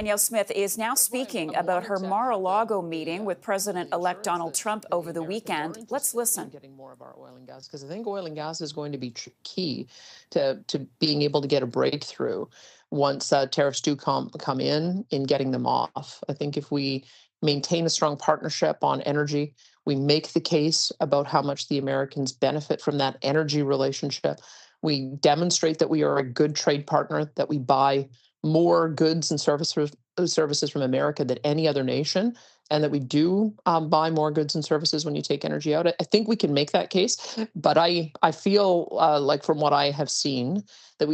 Danielle Smith is now speaking about her Mar-a-Lago meeting with President-elect Donald Trump over the weekend. Let's listen. Getting more of our oil and gas, because I think oil and gas is going to be key to being able to get a breakthrough once tariffs do come in getting them off. I think if we maintain a strong partnership on energy, we make the case about how much the Americans benefit from that energy relationship. We demonstrate that we are a good trade partner, that we buy more goods and services from America than any other nation, and that we do buy more goods and services when you take energy out. I think we can make that case, but I feel like from what I have seen that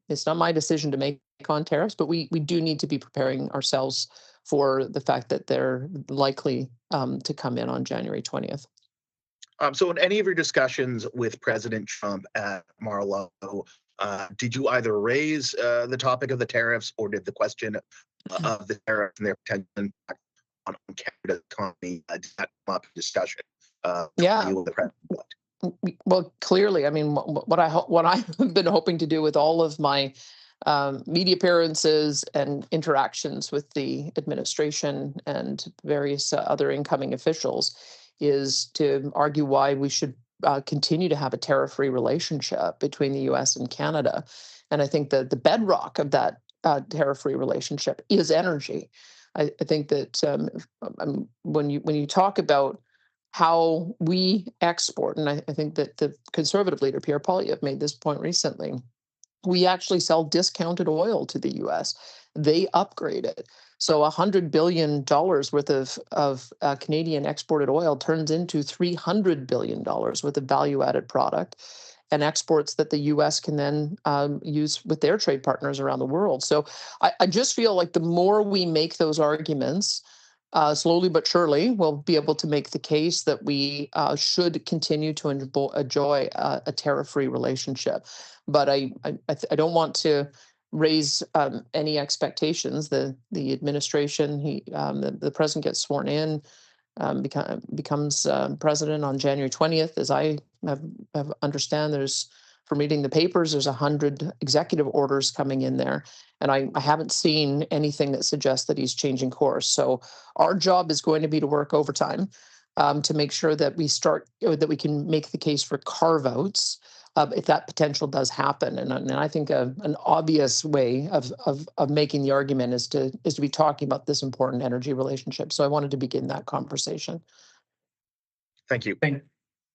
it's not my decision to make on tariffs, but we do need to be preparing ourselves for the fact that they're likely to come in on January 20th. So in any of your discussions with President Trump at Mar-a-Lago, did you either raise the topic of the tariffs, or did the question of the tariffs and their potential impact on Canada's economy did that come up in discussion? Yeah. You with the president? Well, clearly, I mean, what I've been hoping to do with all of my media appearances and interactions with the administration and various other incoming officials is to argue why we should continue to have a tariff-free relationship between the U.S. and Canada. And I think that the bedrock of that tariff-free relationship is energy. I think that when you talk about how we export, and I think that the Conservative leader, Pierre Poilievre, made this point recently, we actually sell discounted oil to the U.S. They upgrade it. So $100 billion worth of Canadian exported oil turns into $300 billion worth of value-added product and exports that the U.S. can then use with their trade partners around the world. So I just feel like the more we make those arguments, slowly but surely, we'll be able to make the case that we should continue to enjoy a tariff-free relationship. But I don't want to raise any expectations. The administration, the president gets sworn in, becomes president on January 20th. As I have understand, from reading the papers, there's 100 executive orders coming in there. And I haven't seen anything that suggests that he's changing course. So our job is going to be to work overtime to make sure that we can make the case for carve-outs if that potential does happen. And I think an obvious way of making the argument is to be talking about this important energy relationship. So I wanted to begin that conversation. Thank you.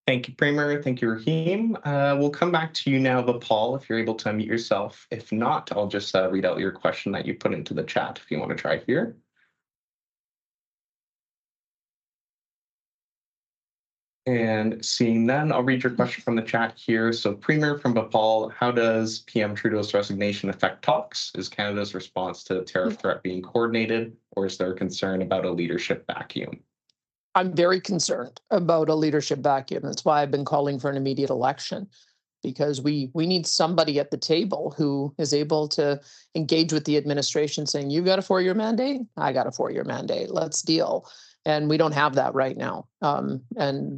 Thank you, Premier. Thank you, Rahim. We'll come back to you now, Paul, if you're able to unmute yourself. If not, I'll just read out your question that you put into the chat if you want to try here. And seeing none, I'll read your question from the chat here. So, Premier, from Bapal, how does PM Trudeau's resignation affect talks? Is Canada's response to the tariff threat being coordinated, or is there a concern about a leadership vacuum? I'm very concerned about a leadership vacuum. That's why I've been calling for an immediate election, because we need somebody at the table who is able to engage with the administration saying, you got a 4-year mandate, I got a 4-year mandate, let's deal. And we don't have that right now. And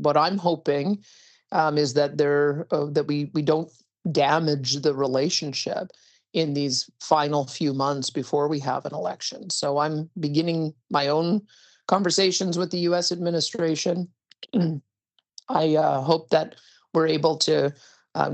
what I'm hoping is that we don't damage the relationship in these final few months before we have an election. So I'm beginning my own conversations with the U.S. administration. I hope that we're able to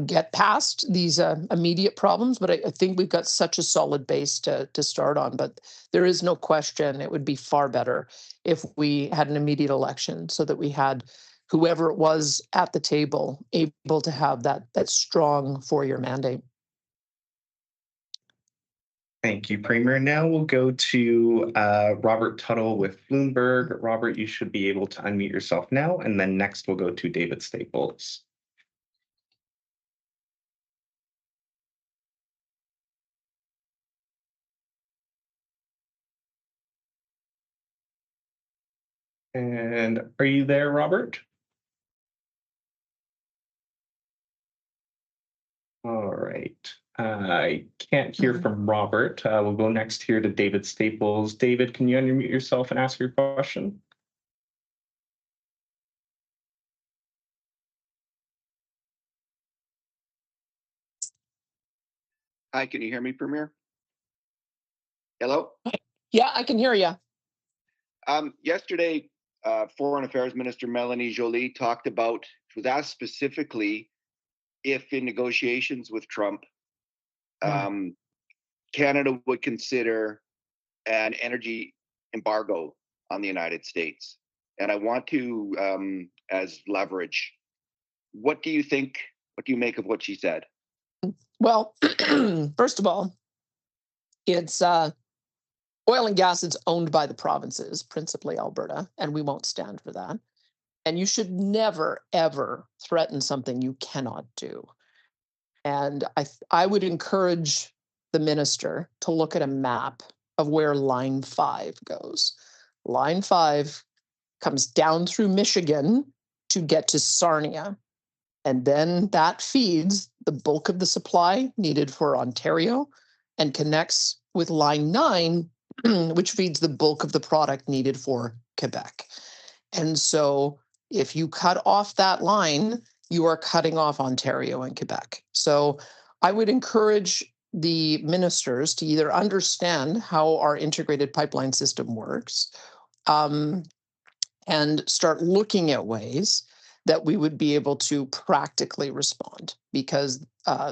get past these immediate problems, but I think we've got such a solid base to start on. But there is no question it would be far better if we had an immediate election, so that we had whoever it was at the table able to have that strong 4-year mandate. Thank you, Premier. Now we'll go to Robert Tuttle with Bloomberg. Robert, you should be able to unmute yourself now, and then next we'll go to David Staples. And are you there, Robert? All right. I can't hear from Robert. We'll go next here to David Staples. David, can you unmute yourself and ask your question? Hi, can you hear me, Premier? Hello? Yeah, I can hear you. Yesterday, Foreign Affairs Minister Melanie Joly talked about, was asked specifically if in negotiations with Trump, Canada would consider an energy embargo on the United States. And I want to, as leverage, what do you think, what do you make of what she said? Well, first of all, it's oil and gas that's owned by the provinces, principally Alberta, and we won't stand for that. And you should never, ever threaten something you cannot do. And I would encourage the minister to look at a map of where Line 5 goes. Line 5 comes down through Michigan to get to Sarnia. And then that feeds the bulk of the supply needed for Ontario and connects with Line 9, which feeds the bulk of the product needed for Quebec. And so if you cut off that line, you are cutting off Ontario and Quebec. So I would encourage the ministers to either understand how our integrated pipeline system works, and start looking at ways that we would be able to practically respond, because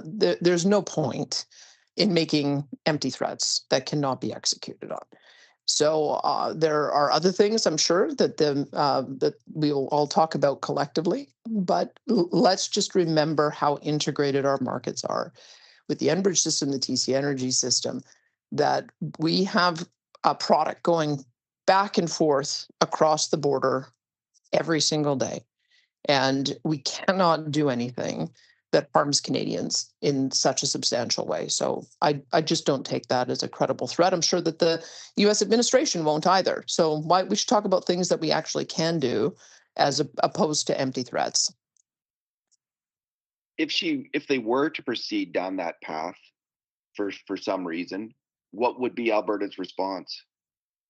there's no point in making empty threats that cannot be executed on. So there are other things I'm sure that that we'll all talk about collectively, but let's just remember how integrated our markets are with the Enbridge system, the TC Energy system, that we have a product going back and forth across the border every single day. And we cannot do anything that harms Canadians in such a substantial way. So I just don't take that as a credible threat. I'm sure that the US administration won't either. So we should talk about things that we actually can do as opposed to empty threats. If they were to proceed down that path for some reason, what would be Alberta's response?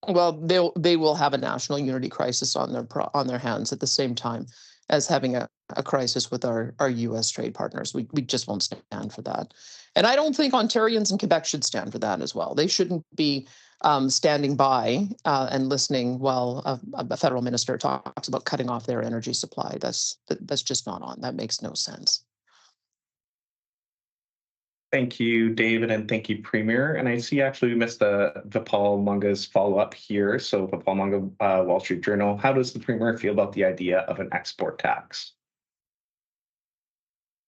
Well, they will have a national unity crisis on their hands at the same time as having a crisis with our U.S. trade partners. We just won't stand for that. And I don't think Ontarians and Quebec should stand for that as well. They shouldn't be standing by and listening while a federal minister talks about cutting off their energy supply. That's just not on. That makes no sense. Thank you, David, and thank you, Premier. And I see actually we missed Vipal Munga's follow-up here. So Vipal Munga, Wall Street Journal, how does the Premier feel about the idea of an export tax?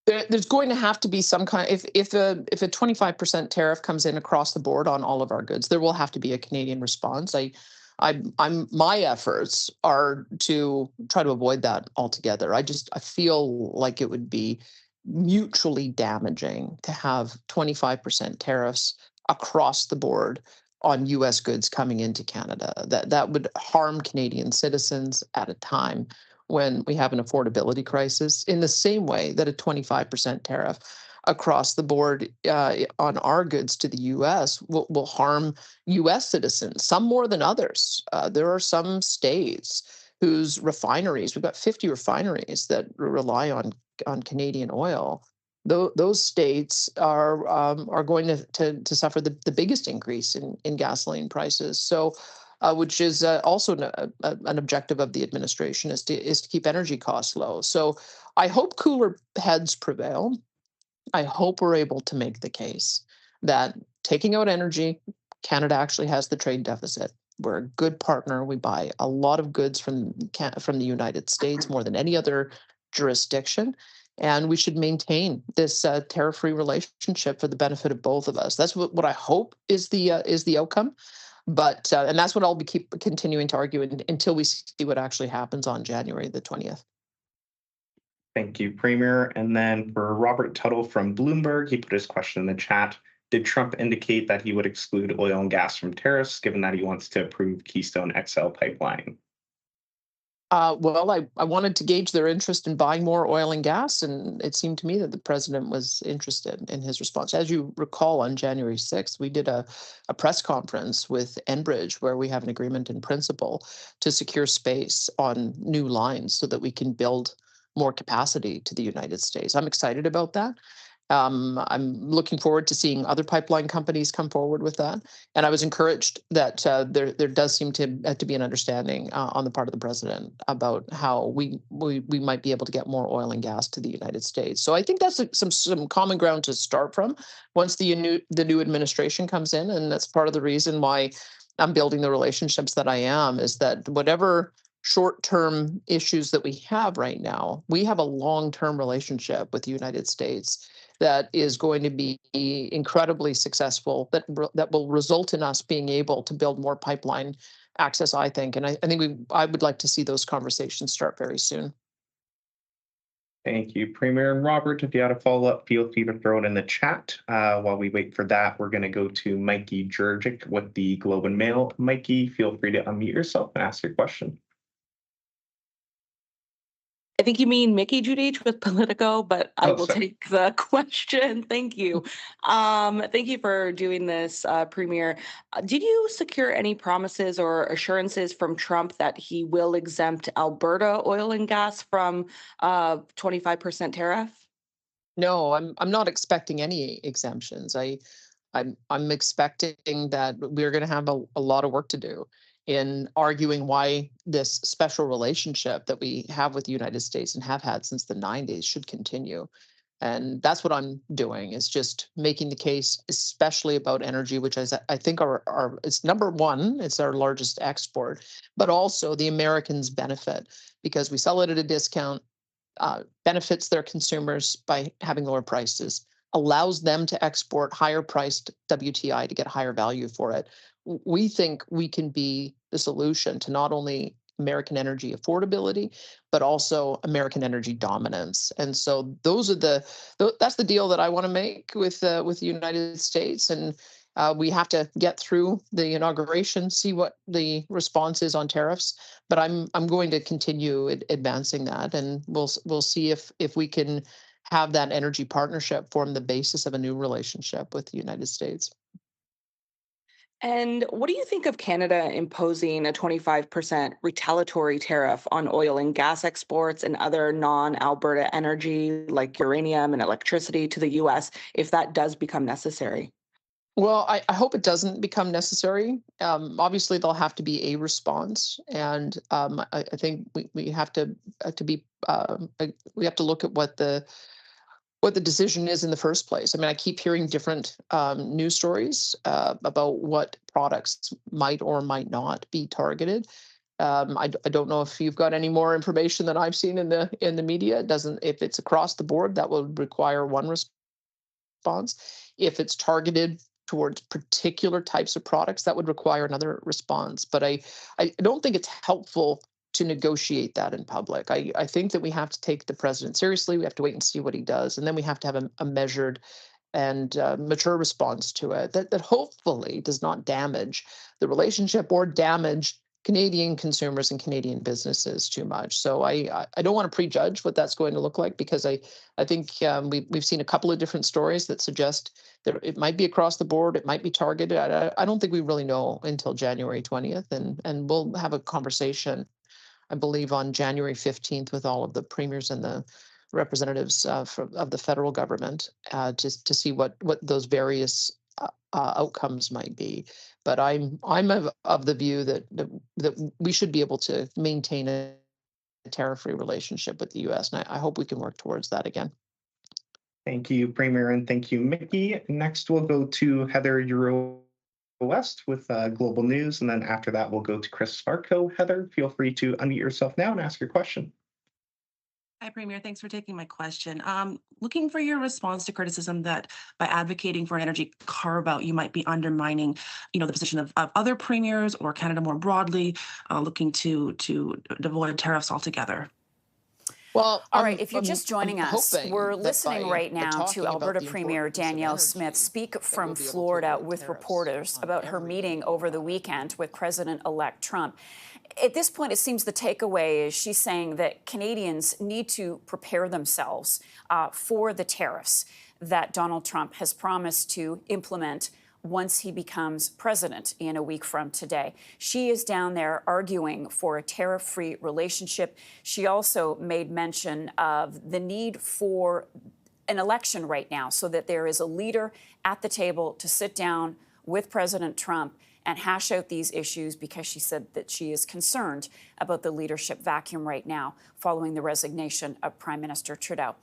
There's going to have to be some kind. If a 25% tariff comes in across the board on all of our goods, there will have to be a Canadian response. My efforts are to try to avoid that altogether. I feel like it would be mutually damaging to have 25% tariffs across the board on US goods coming into Canada. That would harm Canadian citizens at a time when we have an affordability crisis, in the same way that a 25% tariff across the board on our goods to the US will harm US citizens, some more than others. There are some states whose refineries, we've got 50 refineries that rely on Canadian oil. Those states are going to suffer the biggest increase in gasoline prices. So, which is also an objective of the administration, is to keep energy costs low. So I hope cooler heads prevail. I hope we're able to make the case that taking out energy, Canada actually has the trade deficit. We're a good partner. We buy a lot of goods from the United States, more than any other jurisdiction, and we should maintain this tariff-free relationship for the benefit of both of us. That's what I hope is the outcome. But and that's what I'll keep continuing to argue until we see what actually happens on January the 20th. Thank you, Premier. And then for Robert Tuttle from Bloomberg, he put his question in the chat. Did Trump indicate that he would exclude oil and gas from tariffs, given that he wants to approve Keystone XL pipeline? Well, I wanted to gauge their interest in buying more oil and gas, and it seemed to me that the president was interested in his response. As you recall, on January 6th, we did a press conference with Enbridge where we have an agreement in principle to secure space on new lines so that we can build more capacity to the United States. I'm excited about that. I'm looking forward to seeing other pipeline companies come forward with that. And I was encouraged that there does seem to be an understanding on the part of the president about how we might be able to get more oil and gas to the United States. So I think that's some common ground to start from once the new administration comes in, and that's part of the reason why I'm building the relationships that I am, is that whatever short-term issues that we have right now, we have a long-term relationship with the United States that is going to be incredibly successful, that will result in us being able to build more pipeline access, I think. And I think I would like to see those conversations start very soon. Thank you, Premier. And Robert, if you had a follow-up, feel free to throw it in the chat. While we wait for that, we're going to go to Mikey Jurgic with the Globe and Mail. Mikey, feel free to unmute yourself and ask your question. I think you mean Mickey Judich with Politico, but I will take the question. Thank you. Thank you for doing this, Premier. Did you secure any promises or assurances from Trump that he will exempt Alberta oil and gas from 25% tariff? No, I'm not expecting any exemptions. I'm expecting that we're going to have a lot of work to do in arguing why this special relationship that we have with the United States and have had since the 90s should continue. And that's what I'm doing, is just making the case, especially about energy, which is, I think, it's number one, it's our largest export, but also the Americans benefit because we sell it at a discount, benefits their consumers by having lower prices, allows them to export higher priced WTI to get higher value for it. We think we can be the solution to not only American energy affordability, but also American energy dominance. And so that's the deal that I want to make with the United States. And we have to get through the inauguration, see what the response is on tariffs. But I'm going to continue advancing that, and we'll see if we can have that energy partnership form the basis of a new relationship with the United States. And what do you think of Canada imposing a 25% retaliatory tariff on oil and gas exports and other non-Alberta energy like uranium and electricity to the U.S. if that does become necessary? Well, I hope it doesn't become necessary. Obviously, there'll have to be a response, and I think we have to look at what the decision is in the first place. I mean, I keep hearing different news stories about what products might or might not be targeted. I don't know if you've got any more information than I've seen in the media. It doesn't. If it's across the board, that will require one response. If it's targeted towards particular types of products, that would require another response. But I don't think it's helpful to negotiate that in public. I think that we have to take the president seriously. We have to wait and see what he does. And then we have to have a measured and mature response to it that hopefully does not damage the relationship or damage Canadian consumers and Canadian businesses too much. So I don't want to prejudge what that's going to look like, because I think we've seen a couple of different stories that suggest that it might be across the board, it might be targeted. I don't think we really know until January 20th, and we'll have a conversation, I believe, on January 15th with all of the premiers and the representatives of the federal government just to see what those various outcomes might be. But I'm of the view that we should be able to maintain a tariff-free relationship with the U.S., and I hope we can work towards that again. Thank you, Premier, and thank you, Mickey. Next, we'll go to Heather West with Global News, and then after that, we'll go to Chris Sparko. Heather, feel free to unmute yourself now and ask your question. Hi, Premier. Thanks for taking my question. Looking for your response to criticism that by advocating for an energy carve-out, you might be undermining, the position of other premiers or Canada more broadly, looking to avoid tariffs altogether. Well, all right, if you're just joining us, we're listening right now to Alberta Premier Danielle Smith speak from Florida with reporters about her meeting over the weekend with President-elect Trump. At this point, it seems the takeaway is she's saying that Canadians need to prepare themselves for the tariffs that Donald Trump has promised to implement once he becomes president in a week from today. She is down there arguing for a tariff-free relationship. She also made mention of the need for an election right now, so that there is a leader at the table to sit down with President Trump and hash out these issues, because she said that she is concerned about the leadership vacuum right now following the resignation of Prime Minister Trudeau.